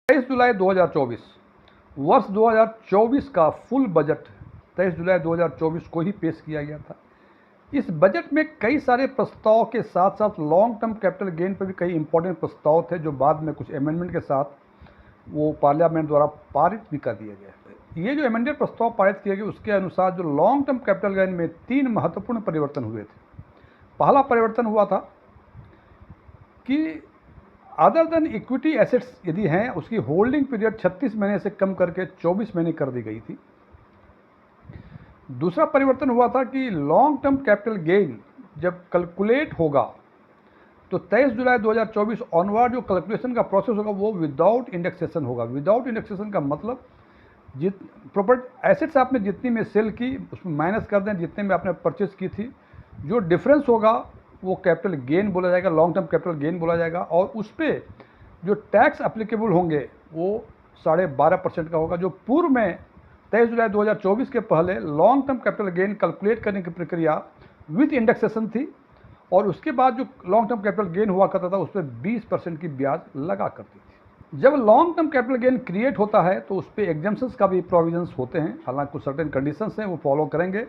23 जुलाई 2024 वर्ष 2024 का full budget 23 जुलाई 2024 को ही पेश किया गया था। इस बजट में कई सारे प्रस्ताव के साथ साथ लॉन्ग टर्म कैपिटल गेन पर भी कई इंपॉर्टेंट प्रस्ताव थे, जो बाद में कुछ अमेंडमेंट के साथ वो पार्लियामेंट द्वारा पारित भी कर दिए गए। ये जो अमेंडेड प्रस्ताव पारित किए गए, उसके अनुसार जो लॉन्ग टर्म कैपिटल गेन में 3 महत्वपूर्ण परिवर्तन हुए थे। पहला परिवर्तन हुआ था कि अदर देन इक्विटी एसेट्स यदि हैं, उसकी होल्डिंग पीरियड 36 महीने से कम करके 24 महीने कर दी गई थी। दूसरा परिवर्तन हुआ था कि लॉन्ग टर्म कैपिटल गेन जब कैलकुलेट होगा तो 23 जुलाई 2024 ऑनवर्ड जो कैलकुलेशन का प्रोसेस होगा वो विदाउट इंडेक्सेशन होगा। विदाउट इंडेक्सेशन का मतलब प्रॉपर्टी एसेट्स आपने जितनी में सेल की उसमें माइनस कर दें जितने में आपने परचेज की थी, जो डिफरेंस होगा वो कैपिटल गेन बोला जाएगा, लॉन्ग टर्म कैपिटल गेन बोला जाएगा। और उस पर जो टैक्स एप्लीकेबल होंगे वो 12.5% का होगा। जो पूर्व में 23 जुलाई 2024 के पहले long term capital gain calculate करने की प्रक्रिया विथ इंडेक्सेशन थी, और उसके बाद जो लॉन्ग टर्म कैपिटल गेन हुआ करता था उस पर 20% की ब्याज लगा करती थी। जब long term capital gain create होता है तो उस पर एग्जाम्पशंस का भी प्रोविजंस होते हैं, हालांकि कुछ सर्टेन कंडीशंस हैं वो फॉलो करेंगे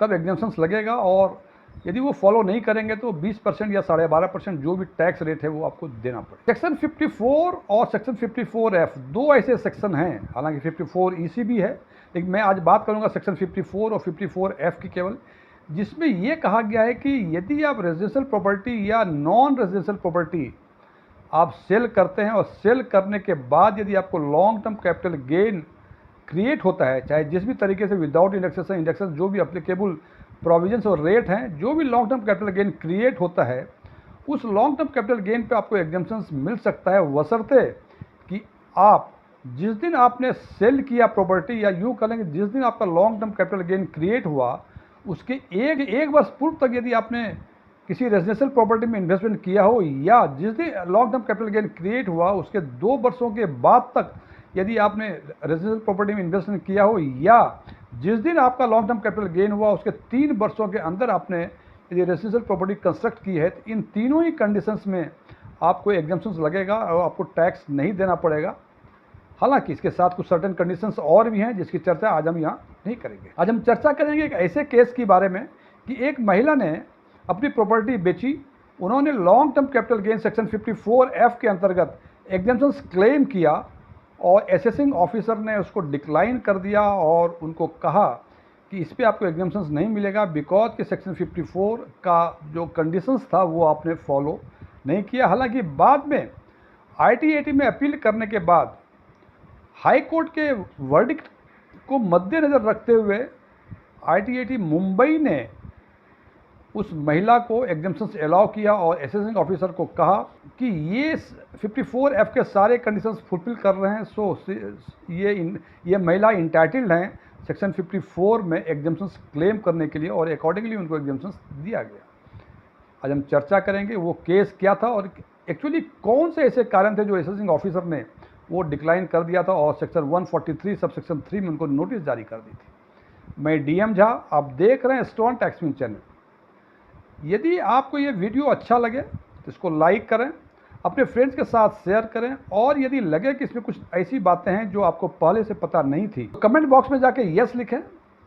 तब एग्जाम्पशंस लगेगा, और यदि वो फॉलो नहीं करेंगे तो 20% या 12.5% जो भी टैक्स रेट है वो आपको देना पड़ेगा। सेक्शन 54 और सेक्शन 54F दो ऐसे सेक्शन हैं, हालांकि 54 EC भी है, लेकिन मैं आज बात करूंगा सेक्शन 54 और 54F की केवल, जिसमें ये कहा गया है कि यदि आप रेजिडेंशियल प्रॉपर्टी या नॉन रेजिडेंशियल प्रॉपर्टी आप सेल करते हैं और सेल करने के बाद यदि आपको long term capital gain create होता है, चाहे जिस भी तरीके से विदाउट इंडेक्सेशन इंडेक्सेशन जो भी एप्लीकेबल प्रोविजंस और रेट हैं, जो भी long term capital gain create होता है उस लॉन्ग टर्म कैपिटल गेन पे आपको एग्जाम्पशंस मिल सकता है, बशर्ते कि आप जिस दिन आपने सेल किया प्रॉपर्टी, या यूँ कहेंगे जिस दिन आपका long term capital gain create हुआ उसके एक वर्ष पूर्व तक यदि आपने किसी रेजिडेंशियल प्रॉपर्टी में इन्वेस्टमेंट किया हो, या जिस दिन long term capital gain create हुआ उसके 2 वर्षों के बाद तक यदि आपने रेजिडेंशियल प्रॉपर्टी में इन्वेस्टमेंट किया हो, या जिस दिन आपका लॉन्ग टर्म कैपिटल गेन हुआ उसके 3 वर्षों के अंदर आपने यदि रेजिडेंशियल प्रॉपर्टी कंस्ट्रक्ट की है, तो इन तीनों ही कंडीशंस में आपको एग्जाम्पशंस लगेगा और आपको टैक्स नहीं देना पड़ेगा। हालांकि इसके साथ कुछ सर्टेन कंडीशंस और भी हैं जिसकी चर्चा आज हम यहाँ नहीं करेंगे। आज हम चर्चा करेंगे एक ऐसे केस के बारे में कि एक महिला ने अपनी प्रॉपर्टी बेची, उन्होंने long term capital gain section 54F के अंतर्गत एग्जाम्पशंस क्लेम किया और असेसिंग ऑफिसर ने उसको डिक्लाइन कर दिया और उनको कहा कि इस पर आपको एग्जाम्पशंस नहीं मिलेगा बिकॉज कि सेक्शन 54 का जो कंडीशंस था वो आपने फॉलो नहीं किया। हालांकि बाद में ITAT में अपील करने के बाद हाई कोर्ट के वर्डिक्ट को मद्देनज़र रखते हुए ITAT मुंबई ने उस महिला को एग्जाम्पशंस अलाउ किया और असेसिंग ऑफिसर को कहा कि ये 54F के सारे कंडीशंस फुलफिल कर रहे हैं, सो ये महिला इंटाइटल्ड हैं सेक्शन 54 में एग्जाम्पशंस क्लेम करने के लिए, और अकॉर्डिंगली उनको एग्जाम्पशंस दिया गया। आज हम चर्चा करेंगे वो केस क्या था और एक्चुअली कौन से ऐसे कारण थे जो असेसिंग ऑफिसर ने वो डिक्लाइन कर दिया था और सेक्शन 143 सब सेक्शन 3 में उनको नोटिस जारी कर दी थी। मैं DM झा, आप देख रहे हैं स्टोन टैक्समैन चैनल। यदि आपको ये वीडियो अच्छा लगे तो इसको लाइक करें, अपने फ्रेंड्स के साथ शेयर करें, और यदि लगे कि इसमें कुछ ऐसी बातें हैं जो आपको पहले से पता नहीं थी तो कमेंट बॉक्स में जाके यस लिखें,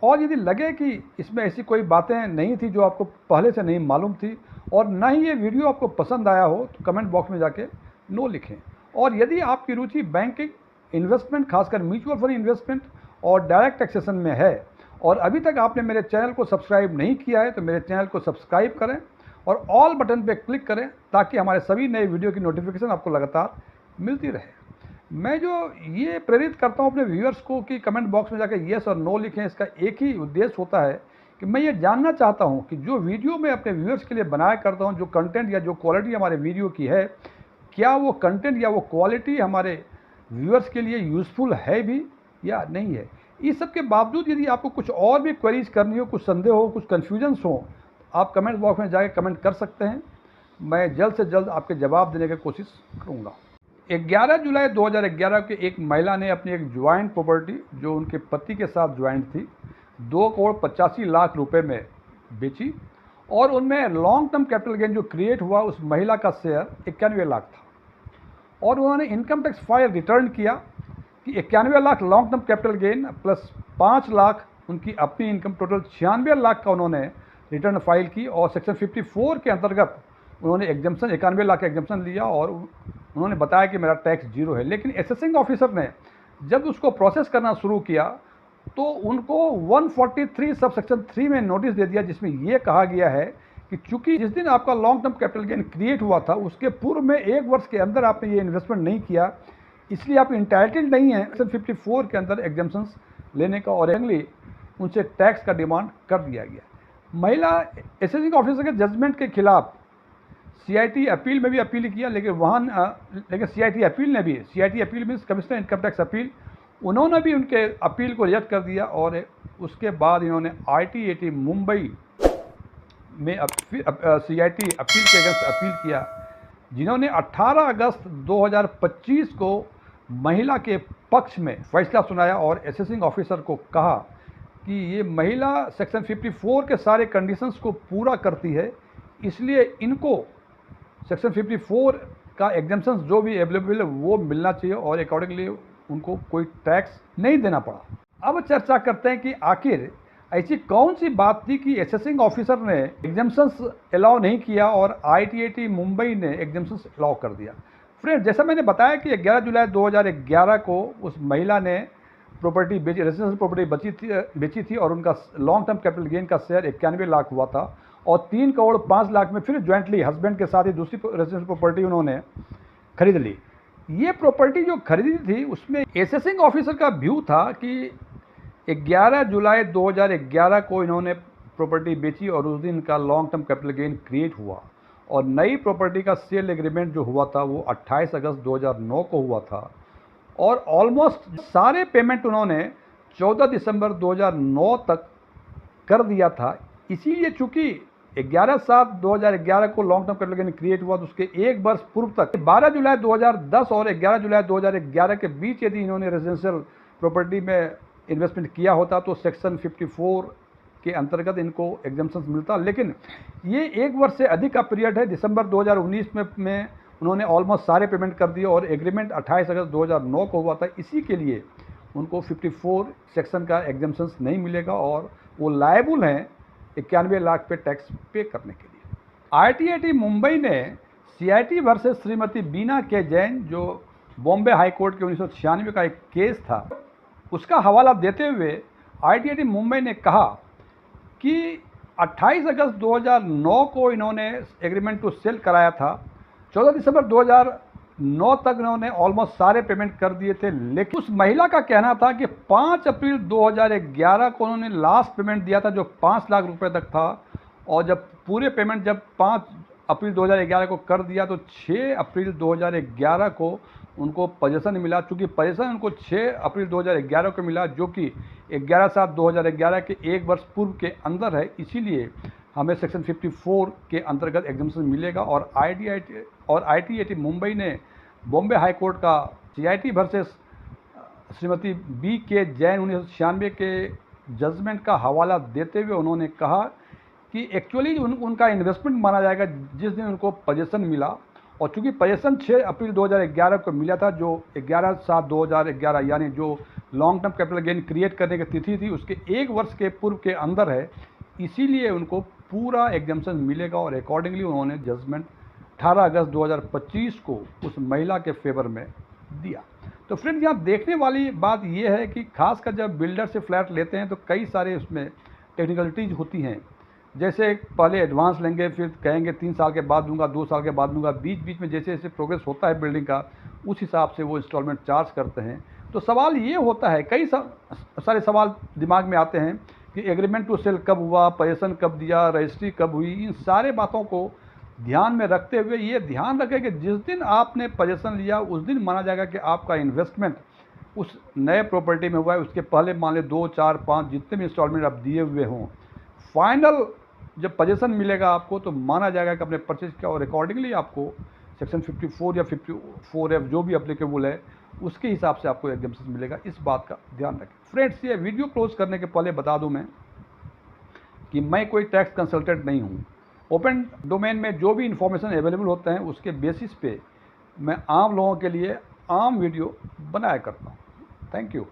और यदि लगे कि इसमें ऐसी कोई बातें नहीं थी जो आपको पहले से नहीं मालूम थी और ना ही ये वीडियो आपको पसंद आया हो तो कमेंट बॉक्स में जाके नो लिखें। और यदि आपकी रुचि बैंकिंग, इन्वेस्टमेंट, खासकर म्यूचुअल फंड इन्वेस्टमेंट और डायरेक्ट टैक्सेशन में है और अभी तक आपने मेरे चैनल को सब्सक्राइब नहीं किया है तो मेरे चैनल को सब्सक्राइब करें और ऑल बटन पे क्लिक करें ताकि हमारे सभी नए वीडियो की नोटिफिकेशन आपको लगातार मिलती रहे। मैं जो ये प्रेरित करता हूँ अपने व्यूअर्स को कि कमेंट बॉक्स में जाकर येस और नो लिखें, इसका एक ही उद्देश्य होता है कि मैं ये जानना चाहता हूँ कि जो वीडियो मैं अपने व्यूअर्स के लिए बनाया करता हूँ, जो कंटेंट या जो क्वालिटी हमारे वीडियो की है, क्या वो कंटेंट या वो क्वालिटी हमारे व्यूअर्स के लिए यूज़फुल है भी या नहीं है। इस सब के बावजूद यदि आपको कुछ और भी क्वेरीज करनी हो, कुछ संदेह हो, कुछ कन्फ्यूजन्स हो, आप कमेंट बॉक्स में जाके कमेंट कर सकते हैं। मैं जल्द से जल्द आपके जवाब देने की कोशिश करूँगा। 11 जुलाई 2011 के एक महिला ने अपनी एक ज्वाइंट प्रॉपर्टी जो उनके पति के साथ ज्वाइंट थी 2,85,00,000 रुपये में बेची, और उनमें लॉन्ग टर्म कैपिटल गेन जो क्रिएट हुआ उस महिला का शेयर 91 लाख था। और उन्होंने इनकम टैक्स फाइल रिटर्न किया कि 91 lakh long term capital gain plus 5 lakh उनकी अपनी इनकम, टोटल 96 लाख का उन्होंने रिटर्न फाइल की और सेक्शन 54 के अंतर्गत उन्होंने एग्जाम्पशन 91 लाख का एग्जाम्पशन लिया और उन्होंने बताया कि मेरा टैक्स जीरो है। लेकिन असेसिंग ऑफिसर ने जब उसको प्रोसेस करना शुरू किया तो उनको 143 सब सेक्शन 3 में नोटिस दे दिया, जिसमें यह कहा गया है कि चूंकि जिस दिन आपका long term capital gain create हुआ था उसके पूर्व में 1 वर्ष के अंदर आपने ये इन्वेस्टमेंट नहीं किया, इसलिए आप इंटाइटल्ड नहीं हैं सेक्शन 54 के अंदर एग्जाम्पशंस लेने का, और अगली उनसे टैक्स का डिमांड कर दिया गया। महिला असेसिंग ऑफिसर के जजमेंट के खिलाफ सीआईटी अपील में भी अपील किया, लेकिन CIT appeal means commissioner income tax appeal, उन्होंने भी उनके अपील को रिजेक्ट कर दिया और उसके बाद इन्होंने ITAT मुंबई में सीआईटी अपील के अगेंस्ट अपील किया, जिन्होंने 18 अगस्त 2025 को महिला के पक्ष में फैसला सुनाया और असेसिंग ऑफिसर को कहा कि ये महिला सेक्शन 54 के सारे कंडीशंस को पूरा करती है, इसलिए इनको सेक्शन 54 का एग्जाम्पशन जो भी अवेलेबल है वो मिलना चाहिए और अकॉर्डिंगली उनको कोई टैक्स नहीं देना पड़ा। अब चर्चा करते हैं कि आखिर ऐसी कौन सी बात थी कि असेसिंग ऑफिसर ने एग्जाम्पशंस अलाउ नहीं किया और ITAT मुंबई ने एग्जाम्पशंस अलाउ कर दिया। फ्रेंड्स, जैसा मैंने बताया कि 11 जुलाई 2011 को उस महिला ने प्रॉपर्टी बेची, रेजिडेंशियल प्रॉपर्टी बेची थी और उनका लॉन्ग टर्म कैपिटल गेन का शेयर 91 लाख हुआ था और 3 करोड़ 5 लाख में फिर ज्वाइंटली हस्बैंड के साथ ही दूसरी रेजिडेंशियल प्रॉपर्टी उन्होंने खरीद ली। ये प्रॉपर्टी जो खरीदी थी उसमें असेसिंग ऑफिसर का व्यू था कि 11 जुलाई 2011 को इन्होंने प्रॉपर्टी बेची और उस दिन का long term capital gain create हुआ और नई प्रॉपर्टी का सेल एग्रीमेंट जो हुआ था वो 28 अगस्त 2009 को हुआ था और ऑलमोस्ट सारे पेमेंट उन्होंने 14 दिसंबर 2009 तक कर दिया था। इसीलिए चूंकि 11/7/2011 को long term capital gain create हुआ तो उसके एक वर्ष पूर्व तक 12 जुलाई 2010 और 11 जुलाई 2011 के बीच यदि इन्होंने रेजिडेंशियल प्रॉपर्टी में इन्वेस्टमेंट किया होता तो सेक्शन 54 के अंतर्गत इनको एग्जाम्पशन मिलता, लेकिन ये 1 वर्ष से अधिक का पीरियड है। दिसंबर 2019 में उन्होंने ऑलमोस्ट सारे पेमेंट कर दिए और एग्रीमेंट 28 अगस्त 2009 को हुआ था, इसी के लिए उनको 54 सेक्शन का एग्जाम्पशन नहीं मिलेगा और वो लायबल हैं 91 लाख पे टैक्स पे करने के लिए। ITAT मुंबई ने CIT वर्सेस श्रीमती बीना के जैन, जो बॉम्बे हाई कोर्ट के 1996 का एक केस था, उसका हवाला देते हुए ITAT मुंबई ने कहा कि 28 अगस्त 2009 को इन्होंने एग्रीमेंट टू सेल कराया था, 14 दिसंबर 2009 तक इन्होंने ऑलमोस्ट सारे पेमेंट कर दिए थे, लेकिन उस महिला का कहना था कि 5 अप्रैल 2011 को उन्होंने लास्ट पेमेंट दिया था जो 5 लाख रुपए तक था और जब पूरे पेमेंट जब 5 अप्रैल 2011 को कर दिया तो 6 अप्रैल 2011 को उनको पोजीशन मिला। चूँकि पोजीशन उनको 6 अप्रैल 2011 को मिला जो कि 11/7/2011 के 1 वर्ष पूर्व के अंदर है, इसीलिए हमें सेक्शन 54 के अंतर्गत एग्जाम्पशन मिलेगा और ITAT मुंबई ने बॉम्बे हाई कोर्ट का CIT versus Shrimati BK Jain 1996 के जजमेंट का हवाला देते हुए उन्होंने कहा कि एक्चुअली उनका इन्वेस्टमेंट माना जाएगा जिस दिन उनको पोजीशन मिला और चूंकि पोजीशन 6 अप्रैल 2011 को मिला था जो 11/7/2011 यानी जो long term capital gain create करने की तिथि थी उसके 1 वर्ष के पूर्व के अंदर है, इसीलिए उनको पूरा एग्जाम्पशन मिलेगा और अकॉर्डिंगली उन्होंने जजमेंट 18 अगस्त 2025 को उस महिला के फेवर में दिया। तो फ्रेंड, यहाँ देखने वाली बात यह है कि खासकर जब बिल्डर से फ्लैट लेते हैं तो कई सारे उसमें टेक्निकलिटीज़ होती हैं, जैसे पहले एडवांस लेंगे फिर कहेंगे 3 साल के बाद दूंगा, 2 साल के बाद दूंगा, बीच बीच में जैसे जैसे प्रोग्रेस होता है बिल्डिंग का उस हिसाब से वो इंस्टॉलमेंट चार्ज करते हैं। तो सवाल ये होता है, कई सारे सवाल दिमाग में आते हैं कि एग्रीमेंट टू सेल कब हुआ, पोजीशन कब दिया, रजिस्ट्री कब हुई, इन सारे बातों को ध्यान में रखते हुए ये ध्यान रखें कि जिस दिन आपने पोजीशन लिया उस दिन माना जाएगा कि आपका इन्वेस्टमेंट उस नए प्रॉपर्टी में हुआ है, उसके पहले मान लें 2, 4, 5 जितने भी इंस्टॉलमेंट आप दिए हुए हों, फाइनल जब पोजीशन मिलेगा आपको तो माना जाएगा कि आपने परचेज किया और अकॉर्डिंगली आपको सेक्शन 54 या 54F जो भी एप्लीकेबल है उसके हिसाब से आपको एग्जाम्पशन मिलेगा। इस बात का ध्यान रखें। फ्रेंड्स, ये वीडियो क्लोज करने के पहले बता दूं मैं कि मैं कोई टैक्स कंसल्टेंट नहीं हूं। ओपन डोमेन में जो भी इंफॉर्मेशन अवेलेबल होता है उसके बेसिस पे मैं आम लोगों के लिए आम वीडियो बनाया करता हूँ। Thank you.